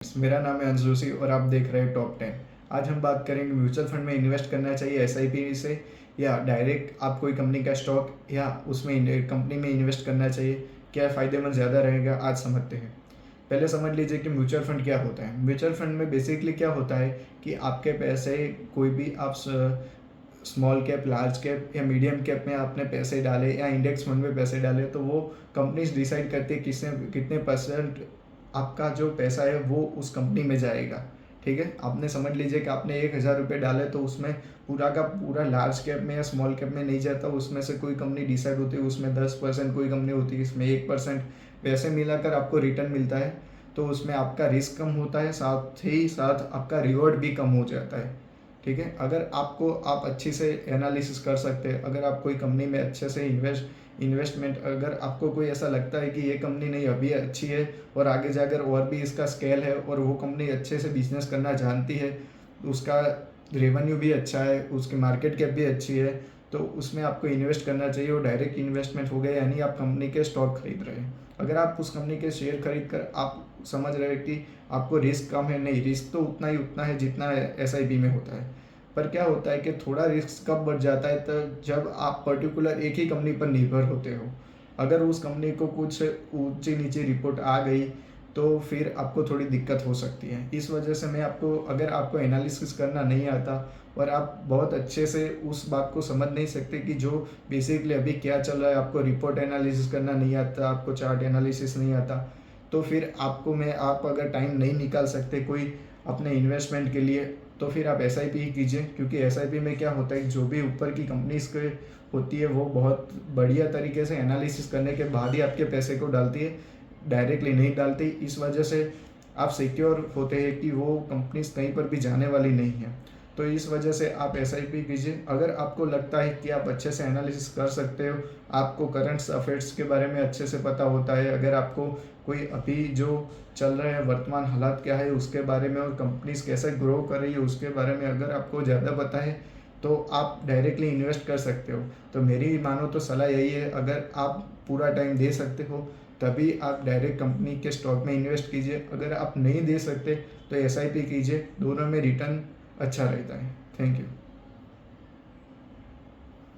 मेरा नाम है अंश जोशी और आप देख रहे हैं टॉप 10। आज हम बात करेंगे म्यूचुअल फंड में इन्वेस्ट करना चाहिए एसआईपी से या डायरेक्ट आप कोई कंपनी का स्टॉक या उसमें कंपनी में इन्वेस्ट करना चाहिए, क्या फ़ायदेमंद ज़्यादा रहेगा, आज समझते हैं। पहले समझ लीजिए कि म्यूचुअल फंड क्या होता है। म्यूचुअल फंड में बेसिकली क्या होता है कि आपके पैसे कोई भी आप स्मॉल कैप, लार्ज कैप या मीडियम कैप में आपने पैसे डाले या इंडेक्स फंड में पैसे डाले, तो वो कंपनीज डिसाइड करती है कितने परसेंट आपका जो पैसा है वो उस कंपनी में जाएगा। ठीक है, आपने समझ लीजिए कि आपने 1,000 रुपये डाले, तो उसमें पूरा का पूरा लार्ज कैप में या स्मॉल कैप में नहीं जाता, उसमें से कोई कंपनी डिसाइड होती है, उसमें 10%, कोई कंपनी होती है इसमें 1%, वैसे मिलाकर आपको रिटर्न मिलता है। तो उसमें आपका रिस्क कम होता है, साथ ही साथ आपका रिवॉर्ड भी कम हो जाता है। ठीक है, अगर आप अच्छी से एनालिसिस कर सकते हैं, अगर आप कोई कंपनी में अच्छे से इन्वेस्टमेंट, अगर आपको कोई ऐसा लगता है कि ये कंपनी नहीं अभी अच्छी है और आगे जाकर और भी इसका स्केल है और वो कंपनी अच्छे से बिजनेस करना जानती है, उसका रेवेन्यू भी अच्छा है, उसकी मार्केट कैप भी अच्छी है, तो उसमें आपको इन्वेस्ट करना चाहिए। और डायरेक्ट इन्वेस्टमेंट हो गया, यानी आप कंपनी के स्टॉक खरीद रहे हैं। अगर आप उस कंपनी के शेयर खरीद कर आप समझ रहे हैं कि आपको रिस्क कम है, नहीं, रिस्क तो उतना है जितना एसआईपी में होता है। पर क्या होता है कि थोड़ा रिस्क कब बढ़ जाता है, तो जब आप पर्टिकुलर एक ही कंपनी पर निर्भर होते हो। अगर उस कंपनी को कुछ ऊंची नीची रिपोर्ट आ गई तो फिर आपको थोड़ी दिक्कत हो सकती है। इस वजह से अगर आपको एनालिसिस करना नहीं आता और आप बहुत अच्छे से उस बात को समझ नहीं सकते कि जो बेसिकली अभी क्या चल रहा है, आपको रिपोर्ट एनालिसिस करना नहीं आता, आपको चार्ट एनालिसिस नहीं आता, तो फिर आप अगर टाइम नहीं निकाल सकते कोई अपने इन्वेस्टमेंट के लिए, तो फिर आप एसआईपी ही कीजिए। क्योंकि एसआईपी में क्या होता है, जो भी ऊपर की कंपनीज के होती है वो बहुत बढ़िया तरीके से एनालिसिस करने के बाद ही आपके पैसे को डालती है, डायरेक्टली नहीं डालती। इस वजह से आप सिक्योर होते हैं कि वो कंपनीज कहीं पर भी जाने वाली नहीं है। तो इस वजह से आप एसआईपी कीजिए। अगर आपको लगता है कि आप अच्छे से एनालिसिस कर सकते हो, आपको करंट अफेयर्स के बारे में अच्छे से पता होता है, अगर आपको कोई अभी जो चल रहे हैं वर्तमान हालात क्या है उसके बारे में और कंपनीज कैसे ग्रो कर रही है उसके बारे में अगर आपको ज़्यादा पता है, तो आप डायरेक्टली इन्वेस्ट कर सकते हो। तो मेरी मानो तो सलाह यही है, अगर आप पूरा टाइम दे सकते हो तभी आप डायरेक्ट कंपनी के स्टॉक में इन्वेस्ट कीजिए। अगर आप नहीं दे सकते तो एसआईपी कीजिए, दोनों में रिटर्न अच्छा रहता है। Thank you.